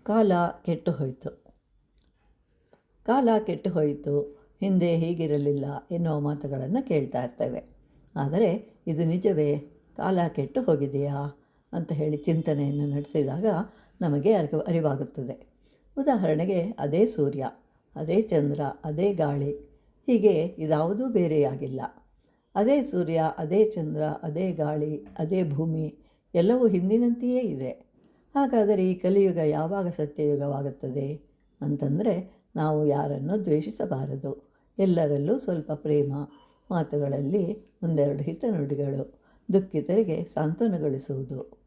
ಕಾಲ ಕೆಟ್ಟು ಹೋಯಿತು. ಕಾಲ ಕೆಟ್ಟು ಹೋಯಿತು, ಹಿಂದೆ ಹೀಗಿರಲಿಲ್ಲ ಎನ್ನುವ ಮಾತುಗಳನ್ನು ಕೇಳ್ತಾ ಇರ್ತೇವೆ. ಆದರೆ ಇದು ನಿಜವೇ? ಕಾಲ ಕೆಟ್ಟು ಹೋಗಿದೆಯಾ ಅಂತ ಹೇಳಿ ಚಿಂತನೆಯನ್ನು ನಡೆಸಿದಾಗ ನಮಗೆ ಅರಿವಾಗುತ್ತದೆ. ಉದಾಹರಣೆಗೆ, ಅದೇ ಸೂರ್ಯ, ಅದೇ ಚಂದ್ರ, ಅದೇ ಗಾಳಿ, ಹೀಗೆ ಇದ್ಯಾವುದೂ ಬೇರೆಯಾಗಿಲ್ಲ. ಅದೇ ಸೂರ್ಯ, ಅದೇ ಚಂದ್ರ, ಅದೇ ಗಾಳಿ, ಅದೇ ಭೂಮಿ ಎಲ್ಲವೂ ಹಿಂದಿನಂತೆಯೇ ಇದೆ. ಹಾಗಾದರೆ ಈ ಕಲಿಯುಗ ಯಾವಾಗ ಸತ್ಯಯುಗವಾಗುತ್ತದೆ ಅಂತಂದರೆ, ನಾವು ಯಾರನ್ನು ದ್ವೇಷಿಸಬಾರದು, ಎಲ್ಲರಲ್ಲೂ ಸ್ವಲ್ಪ ಪ್ರೇಮ, ಮಾತುಗಳಲ್ಲಿ ಒಂದೆರಡು ಹಿತನುಡಿಗಳು, ದುಃಖಿತರಿಗೆ ಸಾಂತ್ವನಗೊಳಿಸುವುದು.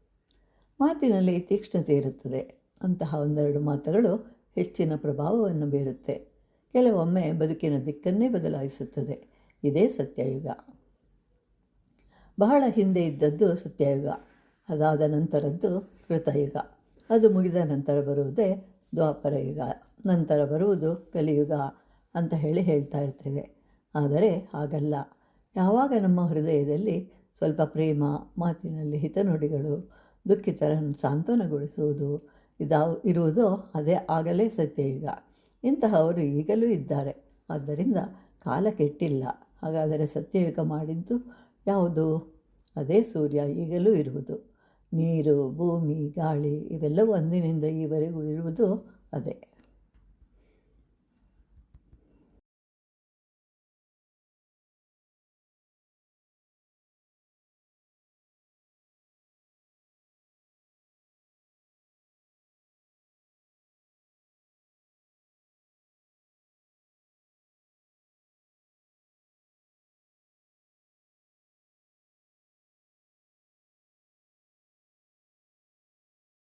ಮಾತಿನಲ್ಲಿ ತೀಕ್ಷ್ಣತೆ ಇರುತ್ತದೆ. ಅಂತಹ ಒಂದೆರಡು ಮಾತುಗಳು ಹೆಚ್ಚಿನ ಪ್ರಭಾವವನ್ನು ಬೀರುತ್ತೆ. ಕೆಲವೊಮ್ಮೆ ಬದುಕಿನ ದಿಕ್ಕನ್ನೇ ಬದಲಾಯಿಸುತ್ತದೆ. ಇದೇ ಸತ್ಯಯುಗ. ಬಹಳ ಹಿಂದೆ ಇದ್ದದ್ದು ಸತ್ಯಯುಗ, ಅದಾದ ನಂತರದ್ದು ಕೃತಯುಗ, ಅದು ಮುಗಿದ ನಂತರ ಬರುವುದೇ ದ್ವಾಪರ ಯುಗ, ನಂತರ ಬರುವುದು ಕಲಿಯುಗ ಅಂತ ಹೇಳ್ತಾ ಇರ್ತೇವೆ. ಆದರೆ ಹಾಗಲ್ಲ. ಯಾವಾಗ ನಮ್ಮ ಹೃದಯದಲ್ಲಿ ಸ್ವಲ್ಪ ಪ್ರೇಮ, ಮಾತಿನಲ್ಲಿ ಹಿತನುಡಿಗಳು, ದುಃಖಿತರನ್ನು ಸಾಂತ್ವನಗೊಳಿಸುವುದು ಇರುವುದೋ ಅದೇ ಆಗಲೇ ಸತ್ಯಯುಗ. ಇಂತಹವರು ಈಗಲೂ ಇದ್ದಾರೆ. ಆದ್ದರಿಂದ ಕಾಲ ಕೆಟ್ಟಿಲ್ಲ. ಹಾಗಾದರೆ ಸತ್ಯಯುಗ ಮಾಡಿದ್ದು ಯಾವುದು? ಅದೇ ಸೂರ್ಯ ಈಗಲೂ ಇರುವುದು. ನೀರು, ಭೂಮಿ, ಗಾಳಿ ಇವೆಲ್ಲವೂ ಅಂದಿನಿಂದ ಈವರೆಗೂ ಇರುವುದು ಅದೇ.